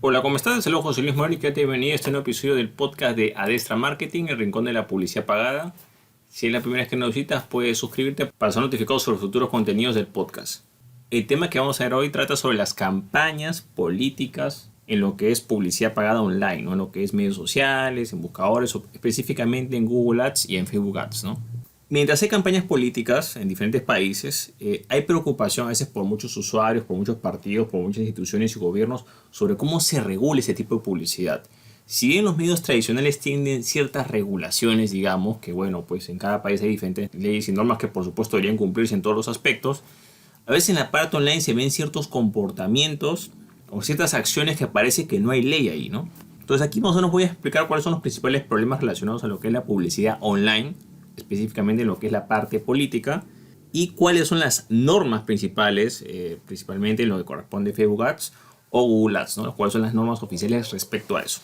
Hola, ¿cómo estás? Saludos, José Luis Morales, que te bienvenido a este nuevo episodio del podcast de Adestra Marketing, el rincón de la publicidad pagada. Si es la primera vez que nos visitas, puedes suscribirte para ser notificado sobre futuros contenidos del podcast. El tema que vamos a ver hoy trata sobre las campañas políticas en lo que es publicidad pagada online, ¿no? En lo que es medios sociales, en buscadores, o específicamente en Google Ads y en Facebook Ads, ¿no? Mientras hay campañas políticas en diferentes países, hay preocupación a veces por muchos usuarios, por muchos partidos, por muchas instituciones y gobiernos sobre cómo se regula ese tipo de publicidad. Si bien los medios tradicionales tienen ciertas regulaciones, digamos, que bueno, pues en cada país hay diferentes leyes y normas que por supuesto deberían cumplirse en todos los aspectos, a veces en la parte online se ven ciertos comportamientos o ciertas acciones que parece que no hay ley ahí, ¿no? Entonces aquí más o menos voy a explicar cuáles son los principales problemas relacionados a lo que es la publicidad online, específicamente en lo que es la parte política, y cuáles son las normas principales, principalmente en lo que corresponde a Facebook Ads o Google Ads, ¿no? Cuáles son las normas oficiales respecto a eso.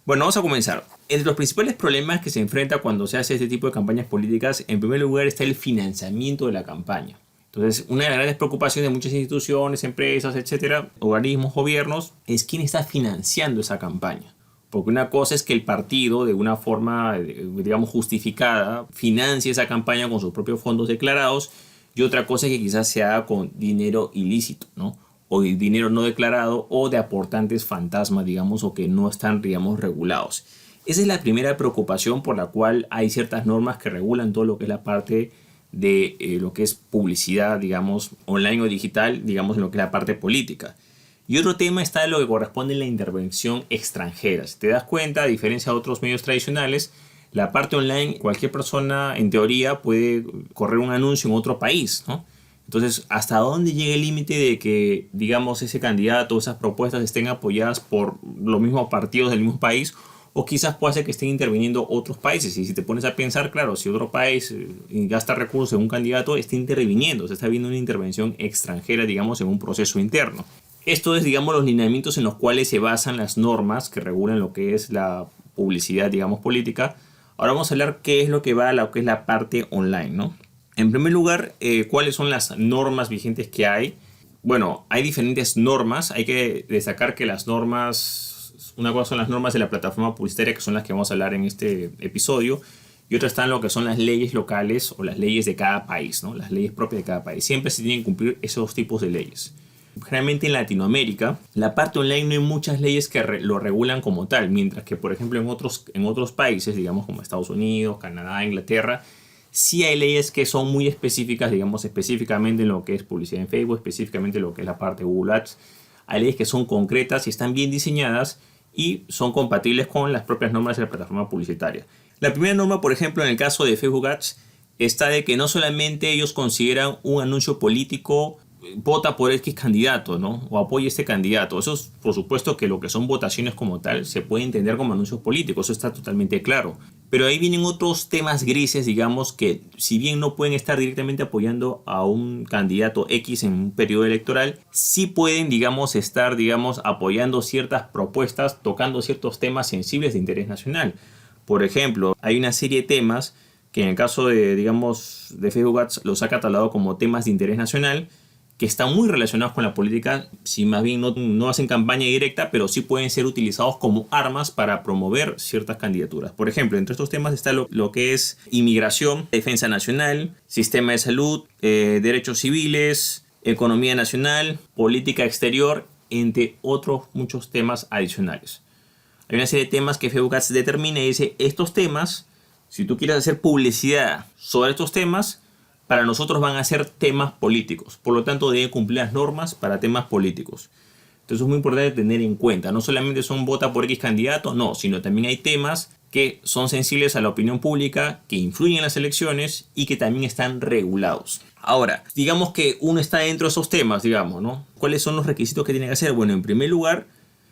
Bueno, vamos a comenzar. Entre los principales problemas que se enfrenta cuando se hace este tipo de campañas políticas, en primer lugar está el financiamiento de la campaña. Entonces, una de las grandes preocupaciones de muchas instituciones, empresas, etcétera, organismos, gobiernos, es quién está financiando esa campaña. Porque una cosa es que el partido, de una forma, digamos, justificada, financie esa campaña con sus propios fondos declarados, y otra cosa es que quizás se haga con dinero ilícito, ¿no? O dinero no declarado, o de aportantes fantasmas, digamos, o que no están, digamos, regulados. Esa es la primera preocupación por la cual hay ciertas normas que regulan todo lo que es la parte de lo que es publicidad, digamos, online o digital, digamos, en lo que es la parte política. Y otro tema está en lo que corresponde a la intervención extranjera. Si te das cuenta, a diferencia de otros medios tradicionales, la parte online, cualquier persona en teoría puede correr un anuncio en otro país, ¿no? Entonces, ¿hasta dónde llega el límite de que, digamos, ese candidato o esas propuestas estén apoyadas por los mismos partidos del mismo país? O quizás puede ser que estén interviniendo otros países. Y si te pones a pensar, claro, si otro país gasta recursos en un candidato, está interviniendo. Se está viendo una intervención extranjera, digamos, en un proceso interno. Esto es, digamos, los lineamientos en los cuales se basan las normas que regulan lo que es la publicidad, digamos, política. Ahora vamos a hablar qué es lo que va a lo que es la parte online, ¿no? En primer lugar, ¿cuáles son las normas vigentes que hay? Bueno, hay diferentes normas. Hay que destacar que las normas, una cosa son las normas de la plataforma publicitaria, que son las que vamos a hablar en este episodio, y otra están lo que son las leyes locales o las leyes de cada país, ¿no? Las leyes propias de cada país. Siempre se tienen que cumplir esos tipos de leyes. Generalmente en Latinoamérica, la parte online no hay muchas leyes que lo regulan como tal, mientras que, por ejemplo, en otros países, digamos como Estados Unidos, Canadá, Inglaterra, sí hay leyes que son muy específicas, digamos específicamente en lo que es publicidad en Facebook, específicamente en lo que es la parte de Google Ads. Hay leyes que son concretas y están bien diseñadas y son compatibles con las propias normas de la plataforma publicitaria. La primera norma, por ejemplo, en el caso de Facebook Ads, está de que no solamente ellos consideran un anuncio político, vota por X candidato, ¿no? O apoya a este candidato. Eso es, por supuesto, que lo que son votaciones como tal se puede entender como anuncios políticos. Eso está totalmente claro. Pero ahí vienen otros temas grises, digamos, que si bien no pueden estar directamente apoyando a un candidato X en un periodo electoral, sí pueden, digamos, estar, digamos, apoyando ciertas propuestas, tocando ciertos temas sensibles de interés nacional. Por ejemplo, hay una serie de temas que en el caso de, digamos, de Facebook Ads los ha catalogado como temas de interés nacional, que están muy relacionados con la política, si más bien no hacen campaña directa, pero sí pueden ser utilizados como armas para promover ciertas candidaturas. Por ejemplo, entre estos temas está lo que es inmigración, defensa nacional, sistema de salud, derechos civiles, economía nacional, política exterior, entre otros muchos temas adicionales. Hay una serie de temas que Facebook Ads determina y dice, estos temas, si tú quieres hacer publicidad sobre estos temas, para nosotros van a ser temas políticos. Por lo tanto, deben cumplir las normas para temas políticos. Entonces es muy importante tener en cuenta. No solamente son vota por X candidato, no, sino también hay temas que son sensibles a la opinión pública, que influyen en las elecciones y que también están regulados. Ahora, digamos que uno está dentro de esos temas, digamos, ¿no? ¿Cuáles son los requisitos que tiene que hacer? Bueno, en primer lugar,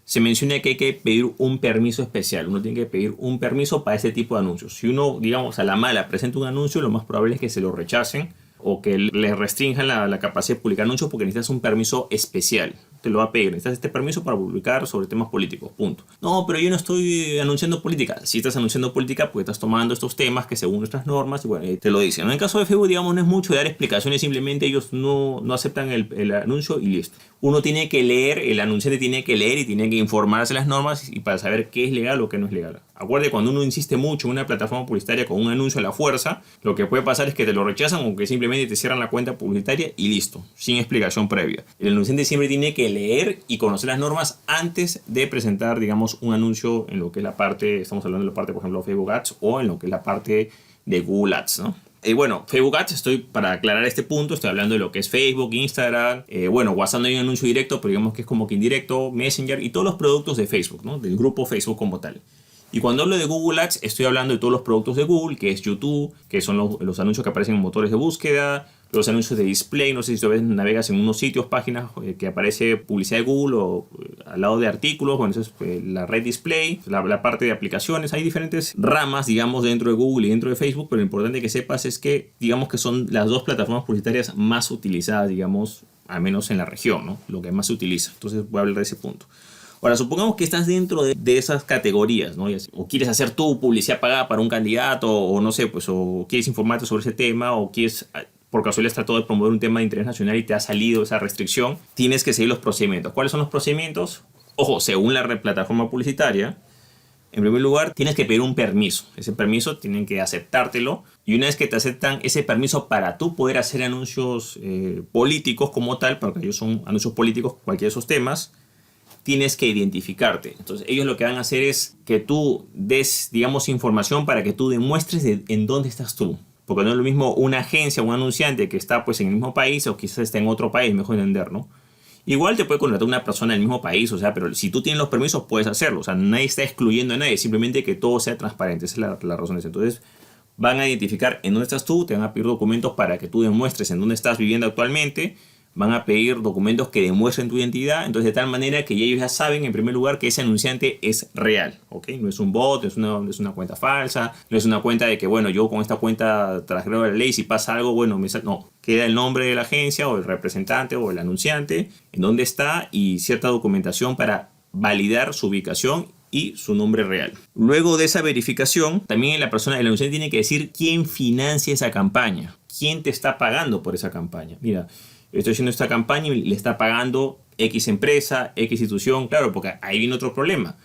se menciona que hay que pedir un permiso especial. Uno tiene que pedir un permiso para este tipo de anuncios. Si uno, digamos, a la mala presenta un anuncio, lo más probable es que se lo rechacen o que les restrinjan la capacidad de publicar anuncios porque necesitas un permiso especial. te lo va a pedir. Necesitas este permiso para publicar sobre temas políticos, punto. No, pero yo no estoy anunciando política. Si estás anunciando política, pues estás tomando estos temas que según nuestras normas, y bueno, te lo dicen. En el caso de Facebook, digamos, no es mucho de dar explicaciones, simplemente ellos no aceptan el anuncio y listo. Uno tiene que leer, el anunciante tiene que leer y tiene que informarse las normas y para saber qué es legal o qué no es legal. Acuérdate, cuando uno insiste mucho en una plataforma publicitaria con un anuncio a la fuerza, lo que puede pasar es que te lo rechazan o que simplemente te cierran la cuenta publicitaria y listo, sin explicación previa. El anunciante siempre tiene que leer y conocer las normas antes de presentar, digamos, un anuncio en lo que es la parte, estamos hablando de la parte, por ejemplo, Facebook Ads o en lo que es la parte de Google Ads, ¿no? Bueno, Facebook Ads, para aclarar este punto, estoy hablando de lo que es Facebook, Instagram, WhatsApp no hay un anuncio directo, pero digamos que es como que indirecto, Messenger y todos los productos de Facebook, ¿no? Del grupo Facebook como tal. Y cuando hablo de Google Ads, estoy hablando de todos los productos de Google, que es YouTube, que son los anuncios que aparecen en motores de búsqueda, los anuncios de display, no sé si tú navegas en unos sitios, páginas que aparece publicidad de Google o al lado de artículos, bueno, eso es la red display, la parte de aplicaciones. Hay diferentes ramas, digamos, dentro de Google y dentro de Facebook, pero lo importante que sepas es que, digamos que son las dos plataformas publicitarias más utilizadas, digamos, al menos en la región, ¿no? Lo que más se utiliza. Entonces voy a hablar de ese punto. Ahora, supongamos que estás dentro de esas categorías, ¿no? O quieres hacer tu publicidad pagada para un candidato, o no sé, pues, o quieres informarte sobre ese tema, o quieres, por casualidad, tratado de promover un tema de interés nacional y te ha salido esa restricción, tienes que seguir los procedimientos. ¿Cuáles son los procedimientos? Ojo, según la plataforma publicitaria, en primer lugar, tienes que pedir un permiso. Ese permiso tienen que aceptártelo. Y una vez que te aceptan ese permiso para tú poder hacer anuncios políticos como tal, porque ellos son anuncios políticos, cualquiera de esos temas, tienes que identificarte. Entonces ellos lo que van a hacer es que tú des, digamos, información para que tú demuestres en dónde estás tú. Porque no es lo mismo una agencia o un anunciante que está pues en el mismo país o quizás está en otro país, mejor entender, ¿no? Igual te puede contratar una persona del mismo país, o sea, pero si tú tienes los permisos puedes hacerlo. O sea, nadie está excluyendo a nadie, simplemente que todo sea transparente. Esa es la razón de eso. Entonces van a identificar en dónde estás tú, te van a pedir documentos para que tú demuestres en dónde estás viviendo actualmente. Van a pedir documentos que demuestren tu identidad, entonces de tal manera que ellos ya saben en primer lugar que ese anunciante es real, ¿ok? No es un bot, no es una cuenta falsa, no es una cuenta de que, bueno, yo con esta cuenta transgredo la ley, si pasa algo, bueno, no, queda el nombre de la agencia o el representante o el anunciante, en dónde está y cierta documentación para validar su ubicación y su nombre real. Luego de esa verificación, también el anunciante tiene que decir quién financia esa campaña, quién te está pagando por esa campaña. Mira, estoy haciendo esta campaña y le está pagando X empresa, X institución. Claro, porque ahí viene otro problema.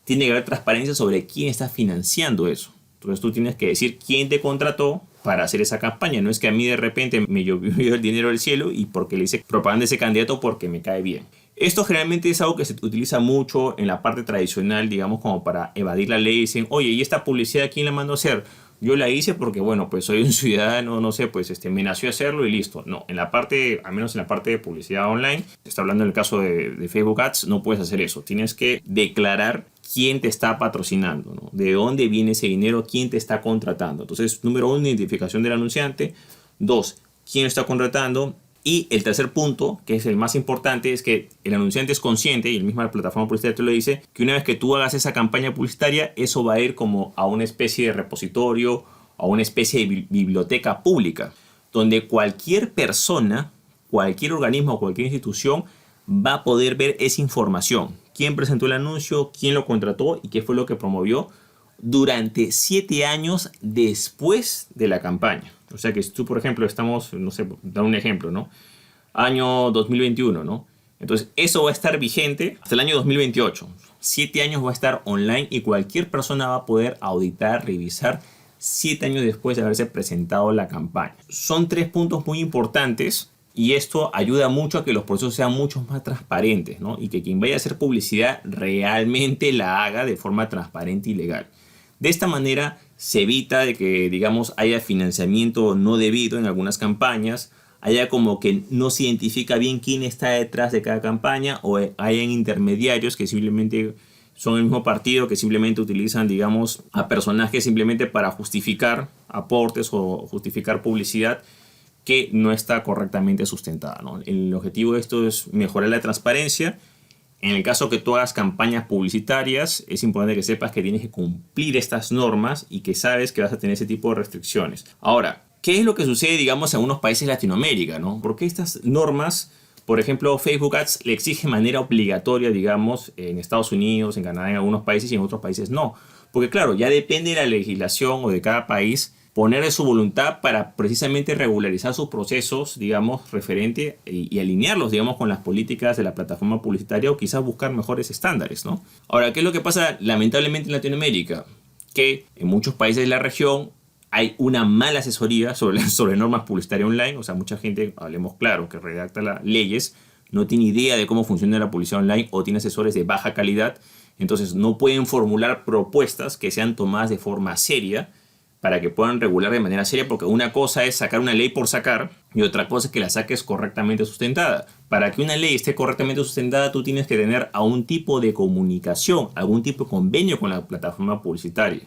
Tiene que haber transparencia sobre quién está financiando eso. Entonces tú tienes que decir quién te contrató para hacer esa campaña. No es que a mí de repente me llovió el dinero del cielo y porque le hice propaganda a ese candidato porque me cae bien. Esto generalmente es algo que se utiliza mucho en la parte tradicional, digamos, como para evadir la ley. Dicen, oye, ¿y esta publicidad quién la mandó a hacer? Yo la hice porque, bueno, pues soy un ciudadano, no sé, pues me nació hacerlo y listo. No, en la parte, al menos en la parte de publicidad online, se está hablando en el caso de Facebook Ads, no puedes hacer eso. Tienes que declarar quién te está patrocinando, ¿no? De dónde viene ese dinero, quién te está contratando. Entonces, número 1, identificación del anunciante. 2, quién lo está contratando. Y el tercer punto, que es el más importante, es que el anunciante es consciente, y la misma plataforma publicitaria te lo dice, que una vez que tú hagas esa campaña publicitaria, eso va a ir como a una especie de repositorio, a una especie de biblioteca pública, donde cualquier persona, cualquier organismo, cualquier institución va a poder ver esa información. Quién presentó el anuncio, quién lo contrató y qué fue lo que promovió durante 7 años después de la campaña. O sea que si tú, por ejemplo, estamos, no sé, da un ejemplo, ¿no? Año 2021, ¿no? Entonces, eso va a estar vigente hasta el año 2028. 7 años va a estar online y cualquier persona va a poder auditar, revisar 7 años después de haberse presentado la campaña. Son 3 puntos muy importantes y esto ayuda mucho a que los procesos sean mucho más transparentes, ¿no? Y que quien vaya a hacer publicidad realmente la haga de forma transparente y legal. De esta manera se evita de que, digamos, haya financiamiento no debido en algunas campañas, haya como que no se identifica bien quién está detrás de cada campaña o hayan intermediarios que simplemente son el mismo partido, que simplemente utilizan, digamos, a personajes simplemente para justificar aportes o justificar publicidad que no está correctamente sustentada, ¿no? El objetivo de esto es mejorar la transparencia. En el caso que tú hagas campañas publicitarias, es importante que sepas que tienes que cumplir estas normas y que sabes que vas a tener ese tipo de restricciones. Ahora, ¿qué es lo que sucede, digamos, en algunos países de Latinoamérica, ¿no? Porque estas normas Por ejemplo, Facebook Ads le exige de manera obligatoria, digamos, en Estados Unidos, en Canadá, en algunos países y en otros países no. Porque claro, ya depende de la legislación o de cada país poner de su voluntad para precisamente regularizar sus procesos, digamos, referente y alinearlos, digamos, con las políticas de la plataforma publicitaria o quizás buscar mejores estándares, ¿no? Ahora, ¿qué es lo que pasa lamentablemente en Latinoamérica? Que en muchos países de la región hay una mala asesoría sobre normas publicitarias online. O sea, mucha gente, hablemos claro, que redacta las leyes, no tiene idea de cómo funciona la publicidad online o tiene asesores de baja calidad. Entonces no pueden formular propuestas que sean tomadas de forma seria para que puedan regular de manera seria, porque una cosa es sacar una ley por sacar y otra cosa es que la saques correctamente sustentada. Para que una ley esté correctamente sustentada, tú tienes que tener algún tipo de comunicación, algún tipo de convenio con la plataforma publicitaria.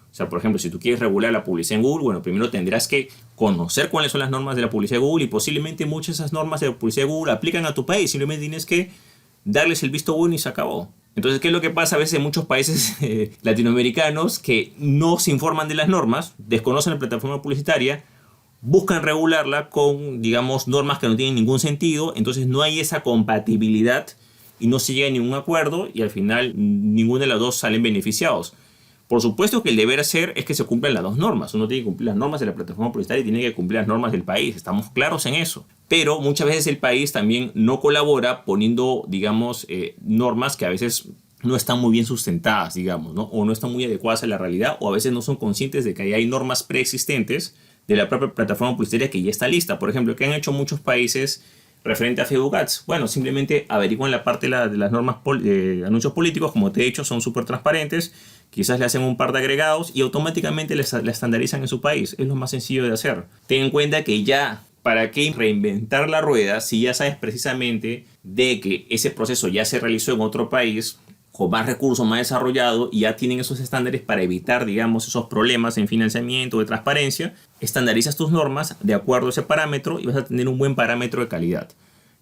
O sea, por ejemplo, si tú quieres regular la publicidad en Google, bueno, primero tendrás que conocer cuáles son las normas de la publicidad de Google y posiblemente muchas de esas normas de la publicidad de Google aplican a tu país. Simplemente tienes que darles el visto bueno y se acabó. Entonces, ¿qué es lo que pasa a veces en muchos países latinoamericanos que no se informan de las normas, desconocen la plataforma publicitaria, buscan regularla con, digamos, normas que no tienen ningún sentido, entonces no hay esa compatibilidad y no se llega a ningún acuerdo y al final ninguno de los dos salen beneficiados. Por supuesto que el deber ser es que se cumplan las dos normas. Uno tiene que cumplir las normas de la plataforma publicitaria y tiene que cumplir las normas del país. Estamos claros en eso. Pero muchas veces el país también no colabora poniendo, digamos, normas que a veces no están muy bien sustentadas, digamos, ¿no? O no están muy adecuadas a la realidad, o a veces no son conscientes de que hay normas preexistentes de la propia plataforma publicitaria que ya está lista. Por ejemplo, ¿qué han hecho muchos países referente a Facebook Ads? Bueno, simplemente averiguan la parte de las normas de anuncios políticos, como te he dicho, son súper transparentes. Quizás le hacen un par de agregados y automáticamente la estandarizan en su país. Es lo más sencillo de hacer. Ten en cuenta que ya, ¿para qué reinventar la rueda si ya sabes precisamente de que ese proceso ya se realizó en otro país con más recursos, más desarrollado, y ya tienen esos estándares para evitar, digamos, esos problemas en financiamiento, de transparencia? Estandarizas tus normas de acuerdo a ese parámetro y vas a tener un buen parámetro de calidad.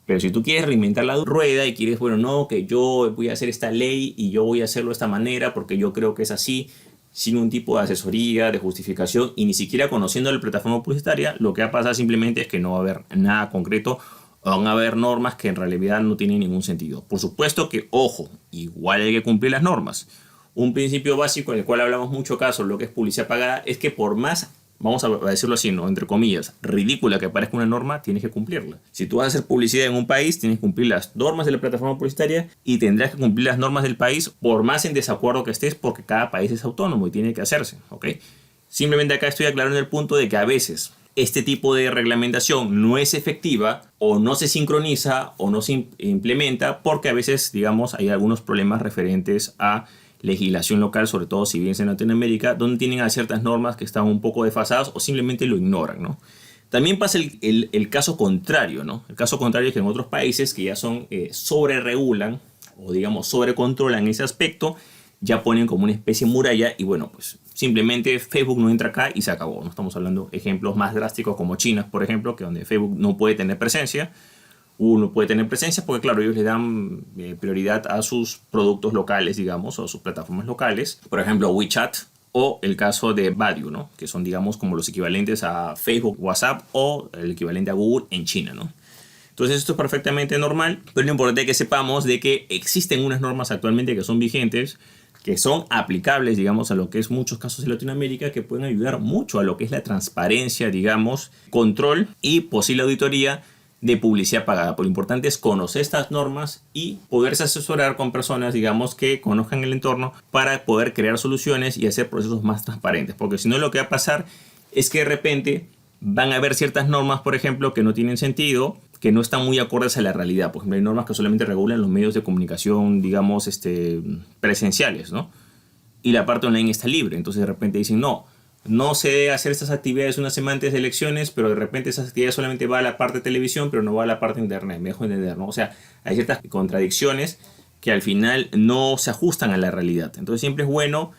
Pero si tú quieres reinventar la rueda y quieres, bueno, no, que yo voy a hacer esta ley y yo voy a hacerlo de esta manera porque yo creo que es así, sin un tipo de asesoría, de justificación y ni siquiera conociendo la plataforma publicitaria, lo que va a pasar simplemente es que no va a haber nada concreto, o van a haber normas que en realidad no tienen ningún sentido. Por supuesto que, ojo, igual hay que cumplir las normas. Un principio básico en el cual hablamos mucho caso, lo que es publicidad pagada, es que por más, vamos a decirlo así, ¿no?, entre comillas, ridícula que parezca una norma, tienes que cumplirla. Si tú vas a hacer publicidad en un país, tienes que cumplir las normas de la plataforma publicitaria y tendrás que cumplir las normas del país por más en desacuerdo que estés, porque cada país es autónomo y tiene que hacerse, ¿ok? Simplemente acá estoy aclarando el punto de que a veces este tipo de reglamentación no es efectiva o no se sincroniza o no se implementa porque a veces, digamos, hay algunos problemas referentes a legislación local, sobre todo si vienes en Latinoamérica, donde tienen a ciertas normas que están un poco desfasadas o simplemente lo ignoran, ¿no? También pasa el caso contrario, ¿no? El caso contrario es que en otros países que ya son sobre-regulan o, digamos, sobre-controlan ese aspecto, ya ponen como una especie de muralla y, bueno, pues simplemente Facebook no entra acá y se acabó. No estamos hablando de ejemplos más drásticos como China, por ejemplo, que donde Facebook no puede tener presencia. Uno puede tener presencia porque, claro, ellos le dan prioridad a sus productos locales, digamos, o a sus plataformas locales. Por ejemplo, WeChat o el caso de Baidu, ¿no?, que son, digamos, como los equivalentes a Facebook, WhatsApp o el equivalente a Google en China, ¿no? Entonces esto es perfectamente normal, pero lo importante es que sepamos de que existen unas normas actualmente que son vigentes, que son aplicables, digamos, a lo que es muchos casos de Latinoamérica, que pueden ayudar mucho a lo que es la transparencia, digamos, control y posible auditoría de publicidad pagada. Pero lo importante es conocer estas normas y poderse asesorar con personas, digamos, que conozcan el entorno para poder crear soluciones y hacer procesos más transparentes. Porque si no, lo que va a pasar es que de repente van a haber ciertas normas, por ejemplo, que no tienen sentido, que no están muy acordes a la realidad. Por ejemplo, hay normas que solamente regulan los medios de comunicación, digamos, presenciales, ¿no? Y la parte online está libre. Entonces de repente dicen, no se debe hacer estas actividades una semana antes de elecciones, pero de repente esas actividades solamente va a la parte de televisión, pero no va a la parte de internet. Me dejo entender, ¿no? O sea, hay ciertas contradicciones que al final no se ajustan a la realidad. Entonces siempre es bueno,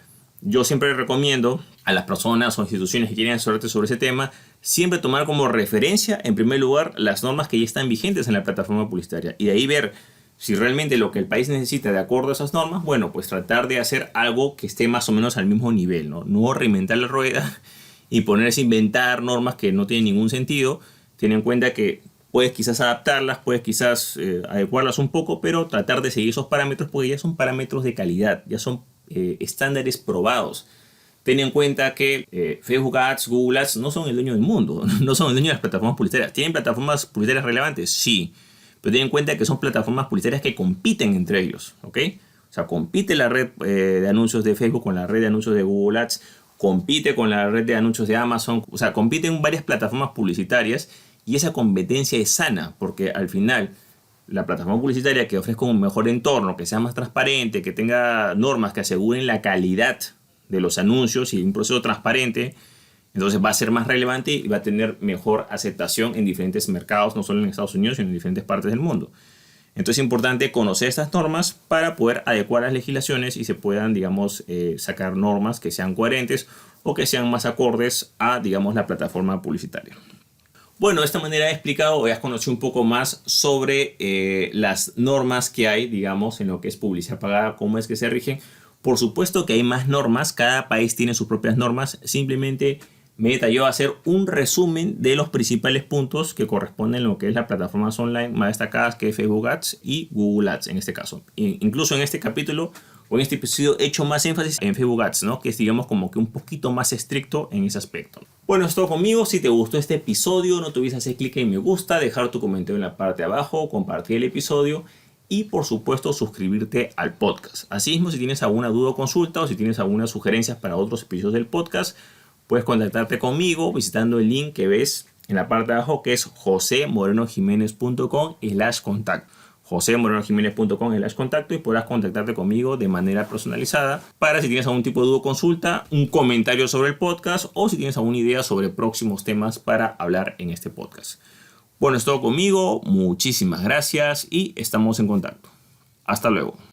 yo siempre recomiendo a las personas o instituciones que quieren asesorarte sobre ese tema, siempre tomar como referencia, en primer lugar, las normas que ya están vigentes en la plataforma publicitaria y de ahí ver si realmente lo que el país necesita de acuerdo a esas normas, bueno, pues tratar de hacer algo que esté más o menos al mismo nivel, ¿no? No reinventar la rueda y ponerse a inventar normas que no tienen ningún sentido. Ten en cuenta que Puedes quizás adaptarlas, puedes quizás adecuarlas un poco, pero tratar de seguir esos parámetros porque ya son parámetros de calidad, ya son estándares probados. Ten en cuenta que Facebook Ads, Google Ads no son el dueño del mundo, no son el dueño de las plataformas publicitarias. ¿Tienen plataformas publicitarias relevantes? Sí, pero ten en cuenta que son plataformas publicitarias que compiten entre ellos, ¿ok? O sea, compite la red de anuncios de Facebook con la red de anuncios de Google Ads, compite con la red de anuncios de Amazon, o sea, compiten varias plataformas publicitarias y esa competencia es sana porque al final la plataforma publicitaria que ofrezca un mejor entorno, que sea más transparente, que tenga normas que aseguren la calidad de los anuncios y un proceso transparente, entonces va a ser más relevante y va a tener mejor aceptación en diferentes mercados, no solo en Estados Unidos, sino en diferentes partes del mundo. Entonces es importante conocer estas normas para poder adecuar las legislaciones y se puedan, digamos, sacar normas que sean coherentes o que sean más acordes a, digamos, la plataforma publicitaria. Bueno, de esta manera he explicado o has conocido un poco más sobre las normas que hay, digamos, en lo que es publicidad pagada, cómo es que se rigen. Por supuesto que hay más normas, cada país tiene sus propias normas, simplemente me detalló hacer un resumen de los principales puntos que corresponden a lo que es las plataformas online más destacadas, que es Facebook Ads y Google Ads en este caso. Incluso en este capítulo o en este episodio he hecho más énfasis en Facebook Ads, ¿no? Que es, digamos, como que un poquito más estricto en ese aspecto. Bueno, es todo conmigo. Si te gustó este episodio, no te olvides hacer clic en me gusta, dejar tu comentario en la parte de abajo, compartir el episodio y, por supuesto, suscribirte al podcast. Asimismo, si tienes alguna duda o consulta o si tienes algunas sugerencias para otros episodios del podcast, puedes contactarte conmigo visitando el link que ves en la parte de abajo, que es josemorenojimenez.com/contacto. josemorenojimenez.com/contacto y podrás contactarte conmigo de manera personalizada para si tienes algún tipo de duda o consulta, un comentario sobre el podcast o si tienes alguna idea sobre próximos temas para hablar en este podcast. Bueno, es todo conmigo, muchísimas gracias y estamos en contacto. Hasta luego.